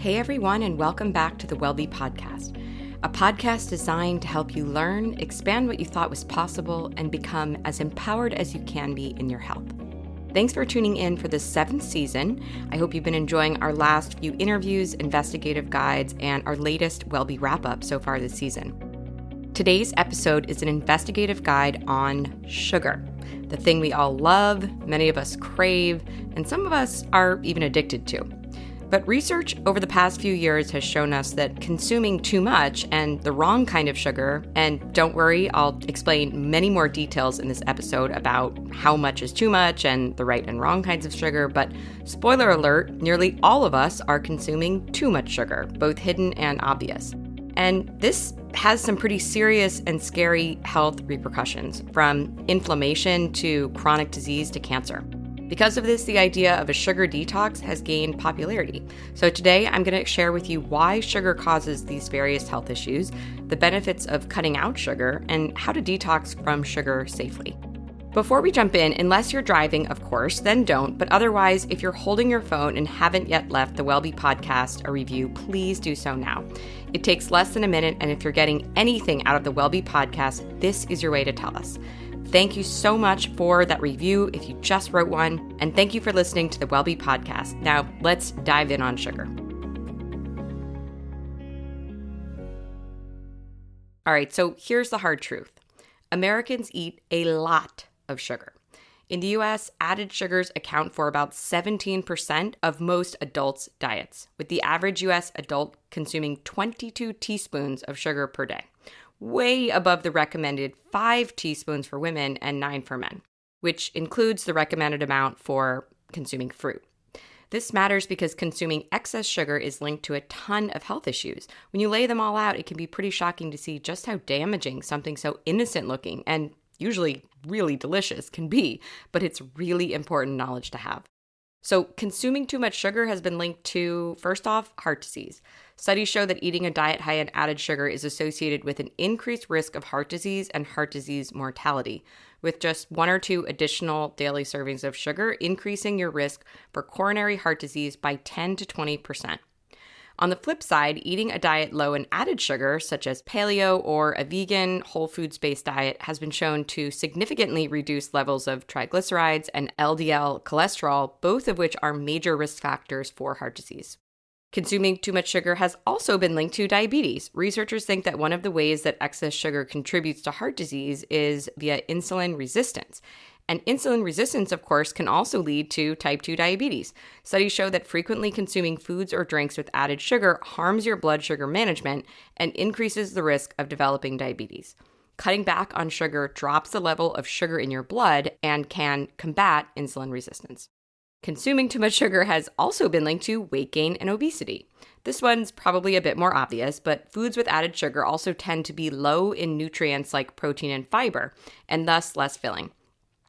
Hey everyone, and welcome back to the Wellbe podcast, a podcast designed to help you learn, expand what you thought was possible, and become as empowered as you can be in your health. Thanks for tuning in for the 7th season. I hope you've been enjoying our last few interviews, investigative guides, and our latest Wellbe wrap-up so far this season. Today's episode is an investigative guide on sugar, the thing we all love, many of us crave, and some of us are even addicted to. But research over the past few years has shown us that consuming too much and the wrong kind of sugar, and don't worry, I'll explain many more details in this episode about how much is too much and the right and wrong kinds of sugar, but spoiler alert, nearly all of us are consuming too much sugar, both hidden and obvious. And this has some pretty serious and scary health repercussions, from inflammation to chronic disease to cancer. Because of this, the idea of a sugar detox has gained popularity. So today, I'm going to share with you why sugar causes these various health issues, the benefits of cutting out sugar, and how to detox from sugar safely. Before we jump in, unless you're driving, of course, then don't. But otherwise, if you're holding your phone and haven't yet left the Wellbe podcast a review, please do so now. It takes less than a minute, and if you're getting anything out of the Wellbe podcast, this is your way to tell us. Thank you so much for that review if you just wrote one, and thank you for listening to the Wellbe podcast. Now, let's dive in on sugar. All right, so here's the hard truth. Americans eat a lot of sugar. In the US, added sugars account for about 17% of most adults' diets, with the average US adult consuming 22 teaspoons of sugar per day, way above the recommended 5 teaspoons for women and 9 for men, which includes the recommended amount for consuming fruit. This matters because consuming excess sugar is linked to a ton of health issues. When you lay them all out, it can be pretty shocking to see just how damaging something so innocent looking and usually really delicious can be, but it's really important knowledge to have. So consuming too much sugar has been linked to, first off, heart disease. Studies show that eating a diet high in added sugar is associated with an increased risk of heart disease and heart disease mortality, with just 1 or 2 additional daily servings of sugar increasing your risk for coronary heart disease by 10 to 20%. On the flip side, eating a diet low in added sugar, such as paleo or a vegan, whole foods-based diet, has been shown to significantly reduce levels of triglycerides and LDL cholesterol, both of which are major risk factors for heart disease. Consuming too much sugar has also been linked to diabetes. Researchers think that one of the ways that excess sugar contributes to heart disease is via insulin resistance. And insulin resistance, of course, can also lead to type 2 diabetes. Studies show that frequently consuming foods or drinks with added sugar harms your blood sugar management and increases the risk of developing diabetes. Cutting back on sugar drops the level of sugar in your blood and can combat insulin resistance. Consuming too much sugar has also been linked to weight gain and obesity. This one's probably a bit more obvious, but foods with added sugar also tend to be low in nutrients like protein and fiber, and thus less filling,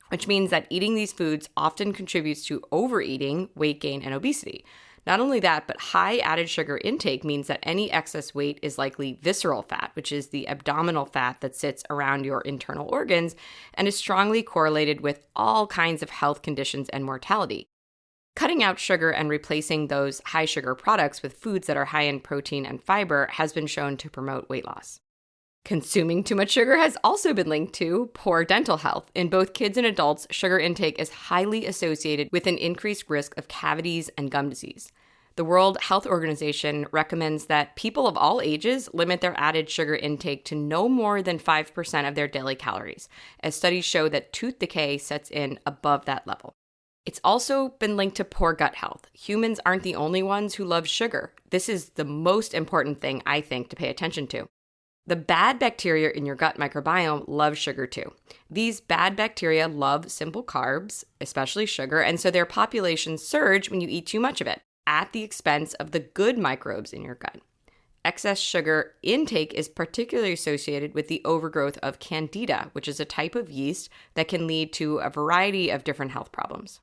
which means that eating these foods often contributes to overeating, weight gain, and obesity. Not only that, but high added sugar intake means that any excess weight is likely visceral fat, which is the abdominal fat that sits around your internal organs and is strongly correlated with all kinds of health conditions and mortality. Cutting out sugar and replacing those high sugar products with foods that are high in protein and fiber has been shown to promote weight loss. Consuming too much sugar has also been linked to poor dental health. In both kids and adults, sugar intake is highly associated with an increased risk of cavities and gum disease. The World Health Organization recommends that people of all ages limit their added sugar intake to no more than 5% of their daily calories, as studies show that tooth decay sets in above that level. It's also been linked to poor gut health. Humans aren't the only ones who love sugar. This is the most important thing, I think, to pay attention to. The bad bacteria in your gut microbiome love sugar too. These bad bacteria love simple carbs, especially sugar, and so their populations surge when you eat too much of it, at the expense of the good microbes in your gut. Excess sugar intake is particularly associated with the overgrowth of candida, which is a type of yeast that can lead to a variety of different health problems.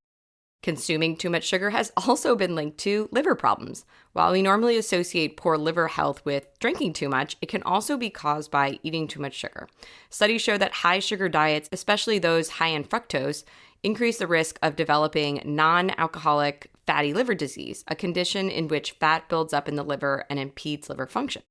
Consuming too much sugar has also been linked to liver problems. While we normally associate poor liver health with drinking too much, it can also be caused by eating too much sugar. Studies show that high sugar diets, especially those high in fructose, increase the risk of developing non-alcoholic fatty liver disease, a condition in which fat builds up in the liver and impedes liver function.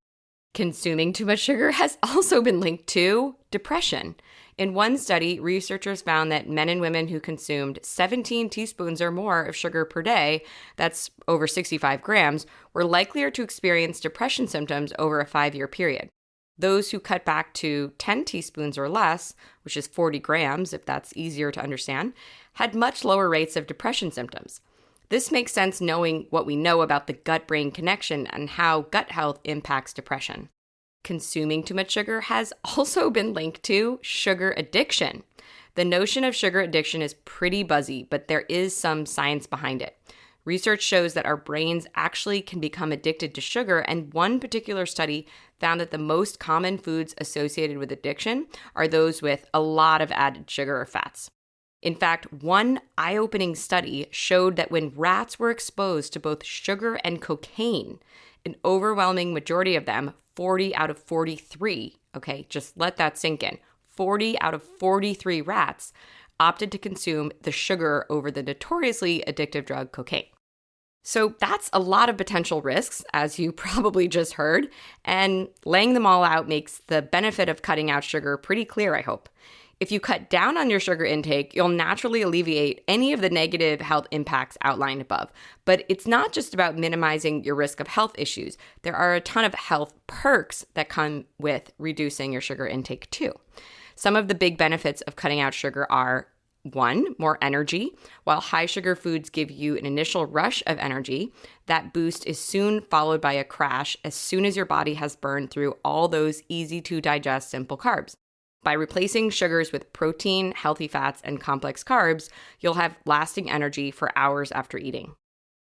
Consuming too much sugar has also been linked to depression. In one study, researchers found that men and women who consumed 17 teaspoons or more of sugar per day, that's over 65 grams, were likelier to experience depression symptoms over a 5-year period. Those who cut back to 10 teaspoons or less, which is 40 grams if that's easier to understand, had much lower rates of depression symptoms. This makes sense knowing what we know about the gut-brain connection and how gut health impacts depression. Consuming too much sugar has also been linked to sugar addiction. The notion of sugar addiction is pretty buzzy, but there is some science behind it. Research shows that our brains actually can become addicted to sugar, and one particular study found that the most common foods associated with addiction are those with a lot of added sugar or fats. In fact, one eye-opening study showed that when rats were exposed to both sugar and cocaine, an overwhelming majority of them, 40 out of 43, okay, just let that sink in, 40 out of 43 rats opted to consume the sugar over the notoriously addictive drug cocaine. So that's a lot of potential risks, as you probably just heard, and laying them all out makes the benefit of cutting out sugar pretty clear, I hope. If you cut down on your sugar intake, you'll naturally alleviate any of the negative health impacts outlined above. But it's not just about minimizing your risk of health issues. There are a ton of health perks that come with reducing your sugar intake too. Some of the big benefits of cutting out sugar are: 1, more energy. While high sugar foods give you an initial rush of energy, that boost is soon followed by a crash as soon as your body has burned through all those easy to digest simple carbs. By replacing sugars with protein, healthy fats, and complex carbs, you'll have lasting energy for hours after eating.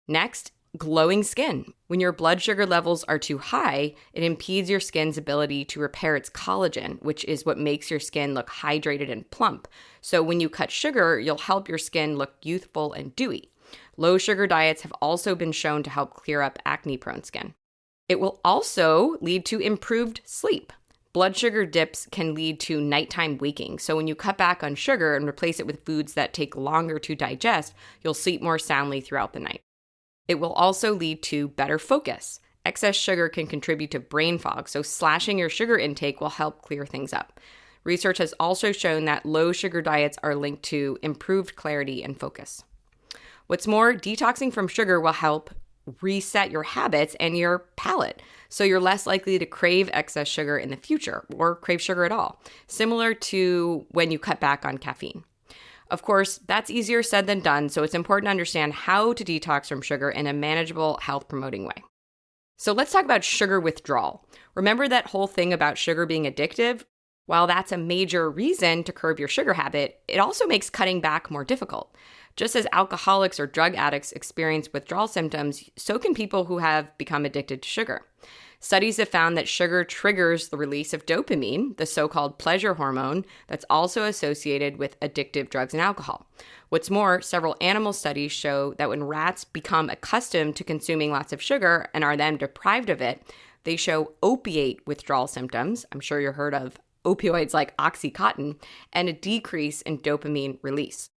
Next, glowing skin. When your blood sugar levels are too high, it impedes your skin's ability to repair its collagen, which is what makes your skin look hydrated and plump. So when you cut sugar, you'll help your skin look youthful and dewy. Low sugar diets have also been shown to help clear up acne-prone skin. It will also lead to improved sleep. Blood sugar dips can lead to nighttime waking, so when you cut back on sugar and replace it with foods that take longer to digest, you'll sleep more soundly throughout the night. It will also lead to better focus. Excess sugar can contribute to brain fog, so slashing your sugar intake will help clear things up. Research has also shown that low sugar diets are linked to improved clarity and focus. What's more, detoxing from sugar will help reset your habits and your palate, so you're less likely to crave excess sugar in the future or crave sugar at all, similar to when you cut back on caffeine. Of course, that's easier said than done, so it's important to understand how to detox from sugar in a manageable, health-promoting way. So let's talk about sugar withdrawal. Remember that whole thing about sugar being addictive? While that's a major reason to curb your sugar habit, it also makes cutting back more difficult. Just as alcoholics or drug addicts experience withdrawal symptoms, so can people who have become addicted to sugar. Studies have found that sugar triggers the release of dopamine, the so-called pleasure hormone that's also associated with addictive drugs and alcohol. What's more, several animal studies show that when rats become accustomed to consuming lots of sugar and are then deprived of it, they show opiate withdrawal symptoms. I'm sure you've heard of opioids like Oxycontin, and a decrease in dopamine release.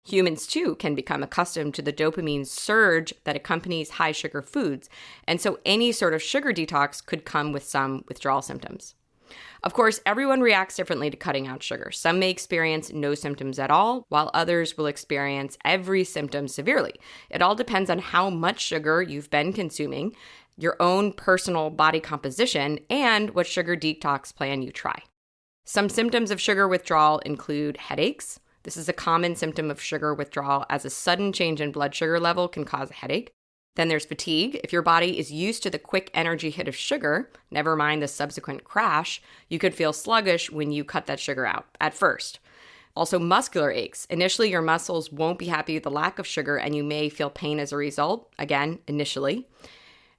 Humans, too, can become accustomed to the dopamine surge that accompanies high sugar foods, and so any sort of sugar detox could come with some withdrawal symptoms. Of course, everyone reacts differently to cutting out sugar. Some may experience no symptoms at all, while others will experience every symptom severely. It all depends on how much sugar you've been consuming, your own personal body composition, and what sugar detox plan you try. Some symptoms of sugar withdrawal include headaches. This is a common symptom of sugar withdrawal, as a sudden change in blood sugar level can cause a headache. Then there's fatigue. If your body is used to the quick energy hit of sugar, never mind the subsequent crash, you could feel sluggish when you cut that sugar out at first. Also, muscular aches. Initially, your muscles won't be happy with the lack of sugar, and you may feel pain as a result, again, initially.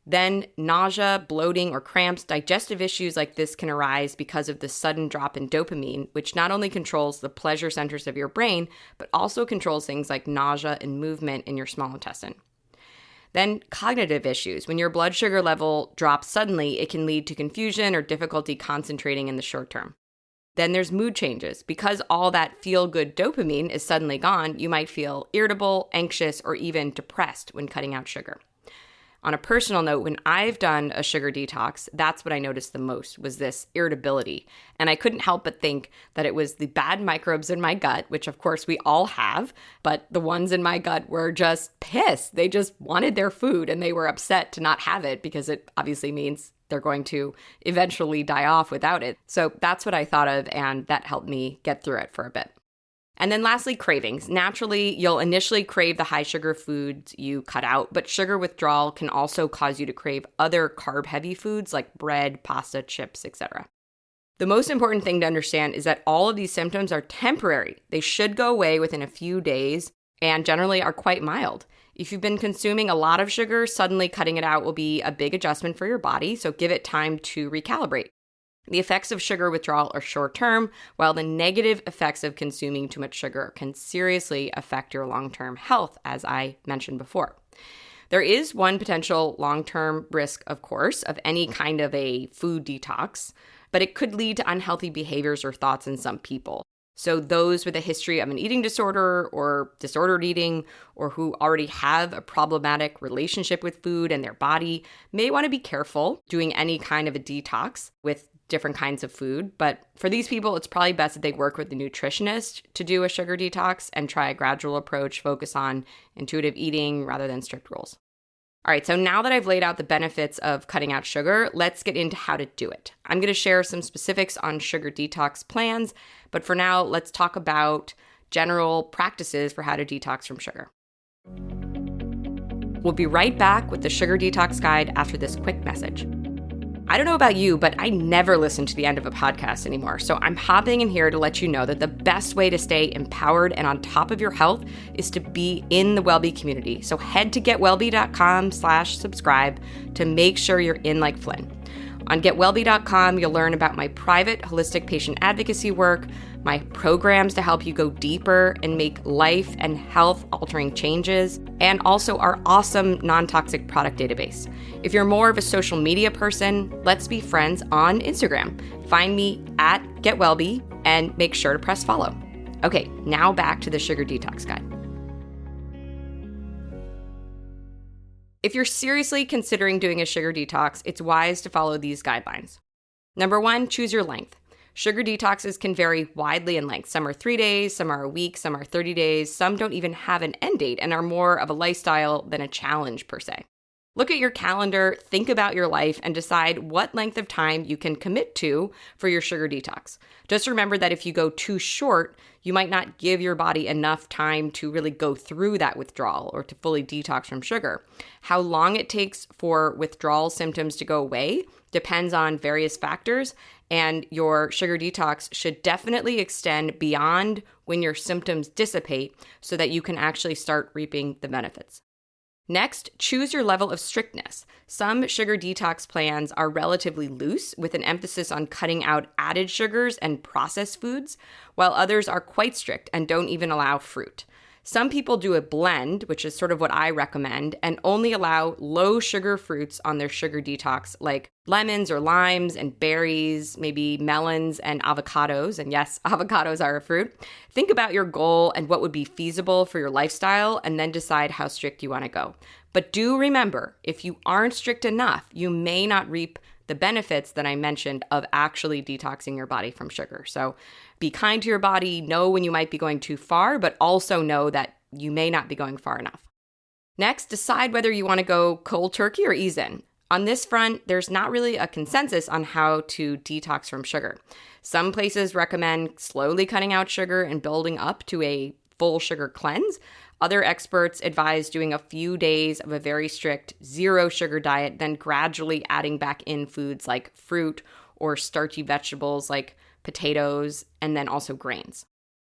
Then nausea, bloating, or cramps. Digestive issues like this can arise because of the sudden drop in dopamine, which not only controls the pleasure centers of your brain, but also controls things like nausea and movement in your small intestine. Then cognitive issues. When your blood sugar level drops suddenly, it can lead to confusion or difficulty concentrating in the short term. Then there's mood changes. Because all that feel-good dopamine is suddenly gone, you might feel irritable, anxious, or even depressed when cutting out sugar. On a personal note, when I've done a sugar detox, that's what I noticed the most, was this irritability. And I couldn't help but think that it was the bad microbes in my gut, which of course we all have, but the ones in my gut were just pissed. They just wanted their food and they were upset to not have it because it obviously means they're going to eventually die off without it. So that's what I thought of, and that helped me get through it for a bit. And then lastly, cravings. Naturally, you'll initially crave the high sugar foods you cut out, but sugar withdrawal can also cause you to crave other carb-heavy foods like bread, pasta, chips, etc. The most important thing to understand is that all of these symptoms are temporary. They should go away within a few days and generally are quite mild. If you've been consuming a lot of sugar, suddenly cutting it out will be a big adjustment for your body, so give it time to recalibrate. The effects of sugar withdrawal are short-term, while the negative effects of consuming too much sugar can seriously affect your long-term health, as I mentioned before. There is one potential long-term risk, of course, of any kind of a food detox, but it could lead to unhealthy behaviors or thoughts in some people. So those with a history of an eating disorder or disordered eating, or who already have a problematic relationship with food and their body, may want to be careful doing any kind of a detox with different kinds of food. But for these people, it's probably best that they work with the nutritionist to do a sugar detox and try a gradual approach, focus on intuitive eating rather than strict rules. All right, so now that I've laid out the benefits of cutting out sugar, let's get into how to do it. I'm going to share some specifics on sugar detox plans, but for now, let's talk about general practices for how to detox from sugar. We'll be right back with the sugar detox guide after this quick message. I don't know about you, but I never listen to the end of a podcast anymore. So I'm hopping in here to let you know that the best way to stay empowered and on top of your health is to be in the WellBe community. So head to getwellbe.com/subscribe to make sure you're in like Flynn. On getwellbe.com, you'll learn about my private holistic patient advocacy work, my programs to help you go deeper and make life and health altering changes, and also our awesome non-toxic product database. If you're more of a social media person, let's be friends on Instagram. Find me at getwellbe and make sure to press follow. Okay, now back to the sugar detox guide. If you're seriously considering doing a sugar detox, it's wise to follow these guidelines. Number 1, choose your length. Sugar detoxes can vary widely in length. Some are 3 days, some are a week, some are 30 days, some don't even have an end date and are more of a lifestyle than a challenge per se. Look at your calendar, think about your life, and decide what length of time you can commit to for your sugar detox. Just remember that if you go too short, you might not give your body enough time to really go through that withdrawal or to fully detox from sugar. How long it takes for withdrawal symptoms to go away depends on various factors, and your sugar detox should definitely extend beyond when your symptoms dissipate so that you can actually start reaping the benefits. Next, choose your level of strictness. Some sugar detox plans are relatively loose with an emphasis on cutting out added sugars and processed foods, while others are quite strict and don't even allow fruit. Some people do a blend, which is sort of what I recommend, and only allow low sugar fruits on their sugar detox, like lemons or limes and berries, maybe melons and avocados. And yes, avocados are a fruit. Think about your goal and what would be feasible for your lifestyle, and then decide how strict you want to go. But do remember, if you aren't strict enough, you may not reap the benefits that I mentioned of actually detoxing your body from sugar. So be kind to your body, know when you might be going too far, but also know that you may not be going far enough. Next, decide whether you want to go cold turkey or ease in. On this front, there's not really a consensus on how to detox from sugar. Some places recommend slowly cutting out sugar and building up to a full sugar cleanse. Other experts advise doing a few days of a very strict zero sugar diet, then gradually adding back in foods like fruit or starchy vegetables like potatoes, and then also grains.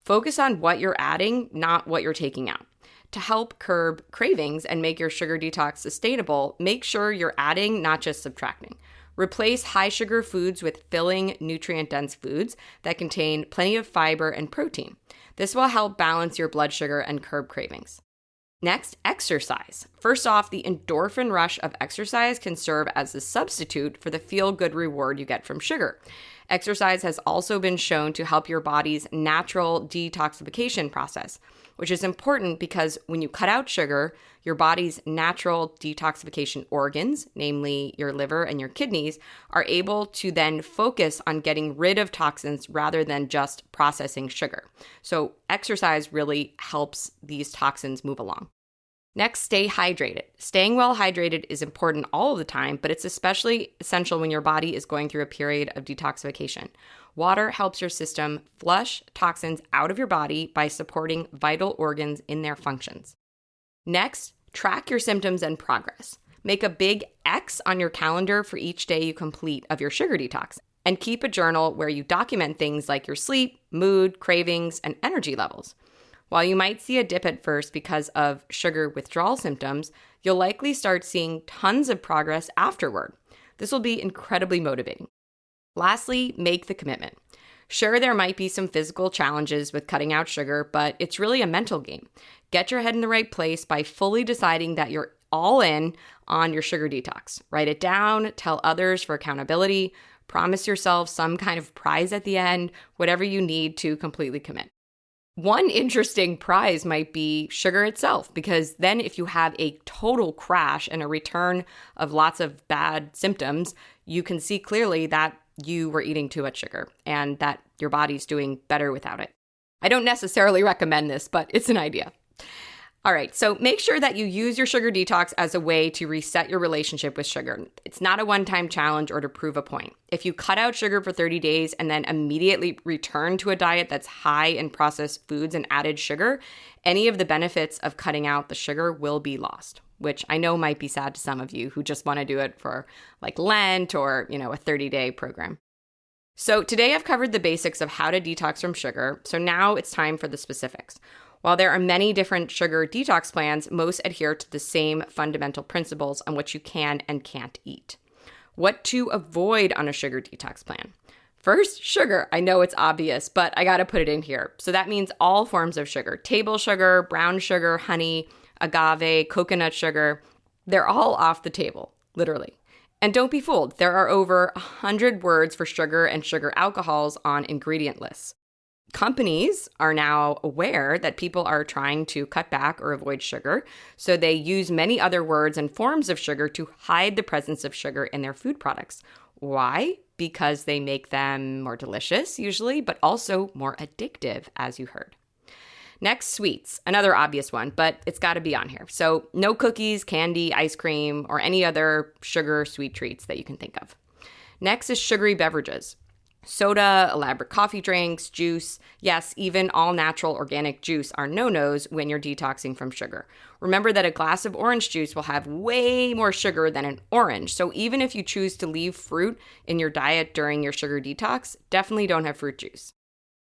Focus on what you're adding, not what you're taking out. To help curb cravings and make your sugar detox sustainable, make sure you're adding, not just subtracting. Replace high sugar foods with filling, nutrient-dense foods that contain plenty of fiber and protein. This will help balance your blood sugar and curb cravings. Next, exercise. First off, the endorphin rush of exercise can serve as a substitute for the feel-good reward you get from sugar. Exercise has also been shown to help your body's natural detoxification process, which is important because when you cut out sugar, your body's natural detoxification organs, namely your liver and your kidneys, are able to then focus on getting rid of toxins rather than just processing sugar. So exercise really helps these toxins move along. Next, stay hydrated. Staying well hydrated is important all of the time, but it's especially essential when your body is going through a period of detoxification. Water helps your system flush toxins out of your body by supporting vital organs in their functions. Next, track your symptoms and progress. Make a big X on your calendar for each day you complete of your sugar detox, and keep a journal where you document things like your sleep, mood, cravings, and energy levels. While you might see a dip at first because of sugar withdrawal symptoms, you'll likely start seeing tons of progress afterward. This will be incredibly motivating. Lastly, make the commitment. Sure, there might be some physical challenges with cutting out sugar, but it's really a mental game. Get your head in the right place by fully deciding that you're all in on your sugar detox. Write it down, tell others for accountability, promise yourself some kind of prize at the end, whatever you need to completely commit. One interesting prize might be sugar itself, because then if you have a total crash and a return of lots of bad symptoms, you can see clearly that you were eating too much sugar and that your body's doing better without it. I don't necessarily recommend this, but it's an idea. All right, so make sure that you use your sugar detox as a way to reset your relationship with sugar. It's not a one-time challenge or to prove a point. If you cut out sugar for 30 days and then immediately return to a diet that's high in processed foods and added sugar, any of the benefits of cutting out the sugar will be lost, which I know might be sad to some of you who just want to do it for like Lent or, a 30-day program. So today I've covered the basics of how to detox from sugar. So now it's time for the specifics. While there are many different sugar detox plans, most adhere to the same fundamental principles on what you can and can't eat. What to avoid on a sugar detox plan? First, sugar. I know it's obvious, but I got to put it in here. So that means all forms of sugar: table sugar, brown sugar, honey, agave, coconut sugar. They're all off the table, literally. And don't be fooled. There are over 100 words for sugar and sugar alcohols on ingredient lists. Companies are now aware that people are trying to cut back or avoid sugar, so they use many other words and forms of sugar to hide the presence of sugar in their food products. Why? Because they make them more delicious, usually, but also more addictive, as you heard. Next, sweets. Another obvious one, but it's got to be on here. So no cookies, candy, ice cream, or any other sugar sweet treats that you can think of. Next is sugary beverages. Soda, elaborate coffee drinks, juice, yes, even all natural organic juice are no-nos when you're detoxing from sugar. Remember that a glass of orange juice will have way more sugar than an orange, so even if you choose to leave fruit in your diet during your sugar detox, definitely don't have fruit juice.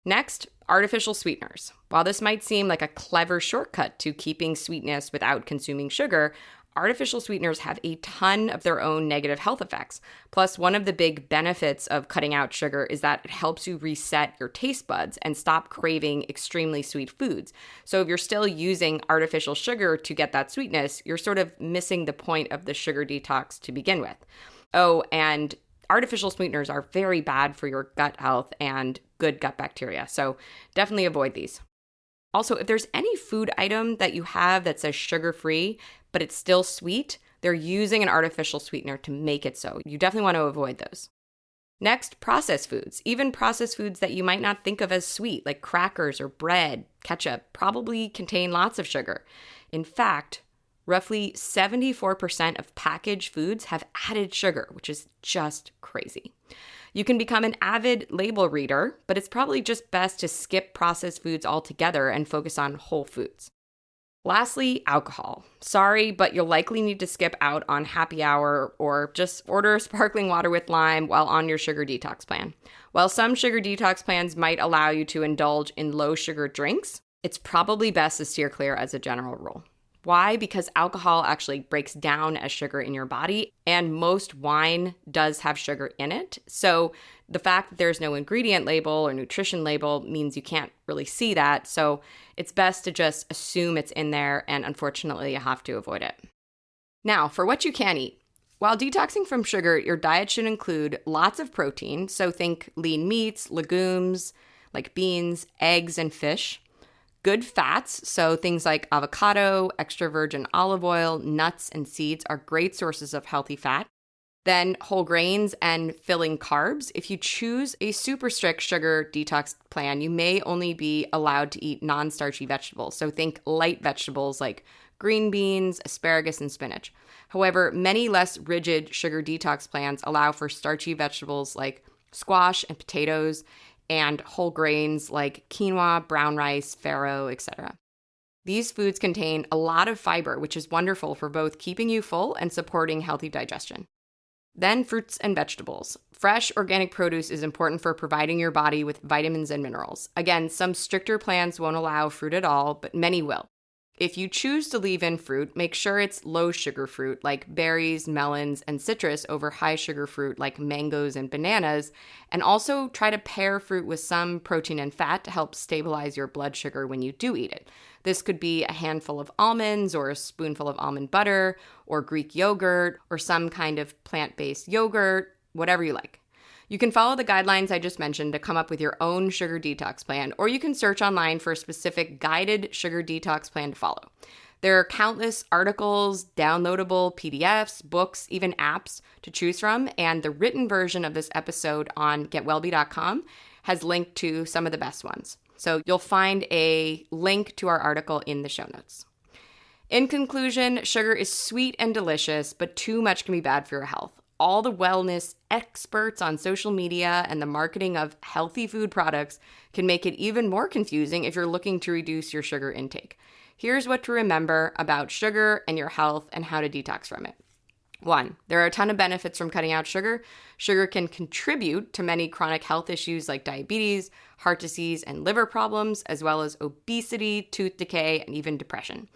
Next, artificial sweeteners. While this might seem like a clever shortcut to keeping sweetness without consuming sugar, artificial sweeteners have a ton of their own negative health effects. Plus, one of the big benefits of cutting out sugar is that it helps you reset your taste buds and stop craving extremely sweet foods. So if you're still using artificial sugar to get that sweetness, you're sort of missing the point of the sugar detox to begin with. Oh, and artificial sweeteners are very bad for your gut health and good gut bacteria. So definitely avoid these. Also, if there's any food item that you have that says sugar-free, but it's still sweet, they're using an artificial sweetener to make it so. You definitely want to avoid those. Next, processed foods. Even processed foods that you might not think of as sweet, like crackers or bread, ketchup, probably contain lots of sugar. In fact, roughly 74% of packaged foods have added sugar, which is just crazy. You can become an avid label reader, but it's probably just best to skip processed foods altogether and focus on whole foods. Lastly, alcohol. Sorry, but you'll likely need to skip out on happy hour or just order sparkling water with lime while on your sugar detox plan. While some sugar detox plans might allow you to indulge in low sugar drinks, it's probably best to steer clear as a general rule. Why? Because alcohol actually breaks down as sugar in your body, and most wine does have sugar in it. So the fact that there's no ingredient label or nutrition label means you can't really see that. So it's best to just assume it's in there, and unfortunately, you have to avoid it. Now, for what you can eat. While detoxing from sugar, your diet should include lots of protein, so think lean meats, legumes like beans, eggs, and fish. Good fats, so things like avocado, extra virgin olive oil, nuts, and seeds are great sources of healthy fat. Then whole grains and filling carbs. If you choose a super strict sugar detox plan, you may only be allowed to eat non-starchy vegetables. So think light vegetables like green beans, asparagus, and spinach. However, many less rigid sugar detox plans allow for starchy vegetables like squash and potatoes, and whole grains like quinoa, brown rice, farro, etc. These foods contain a lot of fiber, which is wonderful for both keeping you full and supporting healthy digestion. Then fruits and vegetables. Fresh organic produce is important for providing your body with vitamins and minerals. Again, some stricter plans won't allow fruit at all, but many will. If you choose to leave in fruit, make sure it's low sugar fruit like berries, melons, and citrus over high sugar fruit like mangoes and bananas, and also try to pair fruit with some protein and fat to help stabilize your blood sugar when you do eat it. This could be a handful of almonds or a spoonful of almond butter or Greek yogurt or some kind of plant-based yogurt, whatever you like. You can follow the guidelines I just mentioned to come up with your own sugar detox plan, or you can search online for a specific guided sugar detox plan to follow. There are countless articles, downloadable PDFs, books, even apps to choose from, and the written version of this episode on getwellbe.com has linked to some of the best ones. So you'll find a link to our article in the show notes. In conclusion, sugar is sweet and delicious, but too much can be bad for your health. All the wellness experts on social media and the marketing of healthy food products can make it even more confusing if you're looking to reduce your sugar intake. Here's what to remember about sugar and your health and how to detox from it. 1, there are a ton of benefits from cutting out sugar. Sugar can contribute to many chronic health issues like diabetes, heart disease, and liver problems, as well as obesity, tooth decay, and even depression.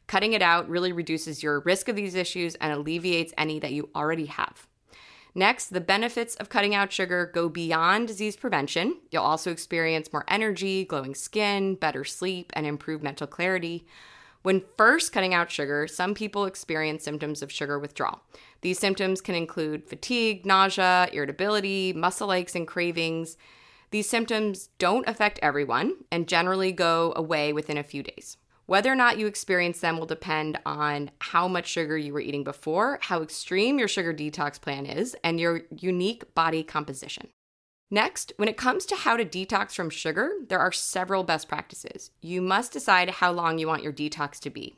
Cutting it out really reduces your risk of these issues and alleviates any that you already have. Next, the benefits of cutting out sugar go beyond disease prevention. You'll also experience more energy, glowing skin, better sleep, and improved mental clarity. When first cutting out sugar, some people experience symptoms of sugar withdrawal. These symptoms can include fatigue, nausea, irritability, muscle aches, and cravings. These symptoms don't affect everyone and generally go away within a few days. Whether or not you experience them will depend on how much sugar you were eating before, how extreme your sugar detox plan is, and your unique body composition. Next, when it comes to how to detox from sugar, there are several best practices. You must decide how long you want your detox to be.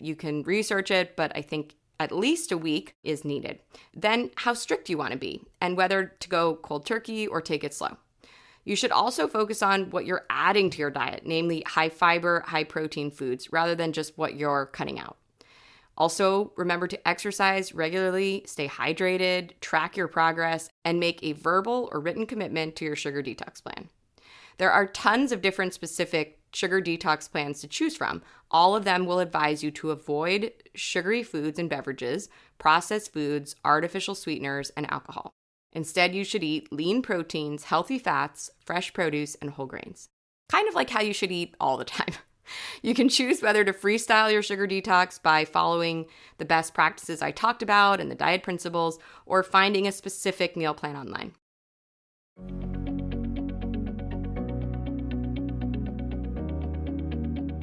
You can research it, but I think at least a week is needed. Then, how strict you want to be, and whether to go cold turkey or take it slow. You should also focus on what you're adding to your diet, namely high fiber, high protein foods, rather than just what you're cutting out. Also, remember to exercise regularly, stay hydrated, track your progress, and make a verbal or written commitment to your sugar detox plan. There are tons of different specific sugar detox plans to choose from. All of them will advise you to avoid sugary foods and beverages, processed foods, artificial sweeteners, and alcohol. Instead, you should eat lean proteins, healthy fats, fresh produce, and whole grains. Kind of like how you should eat all the time. You can choose whether to freestyle your sugar detox by following the best practices I talked about and the diet principles, or finding a specific meal plan online.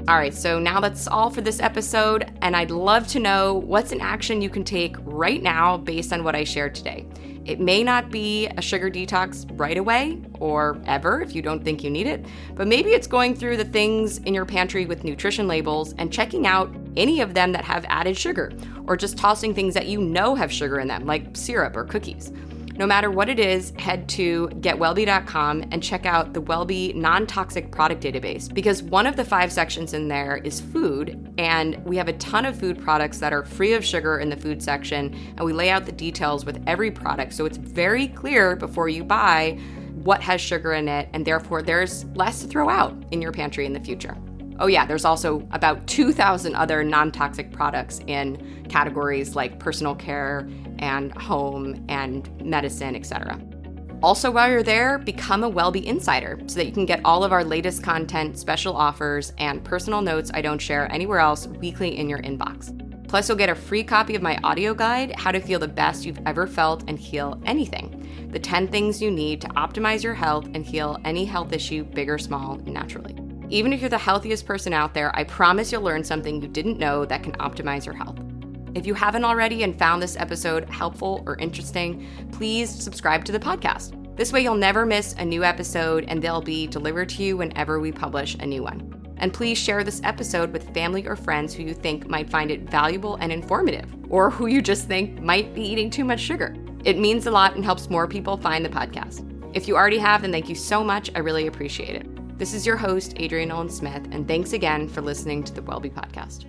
All right, so now that's all for this episode, and I'd love to know what's an action you can take right now based on what I shared today. It may not be a sugar detox right away or ever if you don't think you need it, but maybe it's going through the things in your pantry with nutrition labels and checking out any of them that have added sugar, or just tossing things that you know have sugar in them, like syrup or cookies. No matter what it is, head to getwellbe.com and check out the WellBe non-toxic product database, because one of the 5 sections in there is food, and we have a ton of food products that are free of sugar in the food section, and we lay out the details with every product, so it's very clear before you buy what has sugar in it, and therefore there's less to throw out in your pantry in the future. Oh yeah, there's also about 2,000 other non-toxic products in categories like personal care and home and medicine, etc. Also, while you're there, become a WellBe Insider so that you can get all of our latest content, special offers, and personal notes I don't share anywhere else weekly in your inbox. Plus, you'll get a free copy of my audio guide, How to Feel the Best You've Ever Felt and Heal Anything. The 10 things you need to optimize your health and heal any health issue, big or small, naturally. Even if you're the healthiest person out there, I promise you'll learn something you didn't know that can optimize your health. If you haven't already and found this episode helpful or interesting, please subscribe to the podcast. This way you'll never miss a new episode and they'll be delivered to you whenever we publish a new one. And please share this episode with family or friends who you think might find it valuable and informative, or who you just think might be eating too much sugar. It means a lot and helps more people find the podcast. If you already have, then thank you so much. I really appreciate it. This is your host, Adrienne Nolan-Smith, and thanks again for listening to the Wellbe Podcast.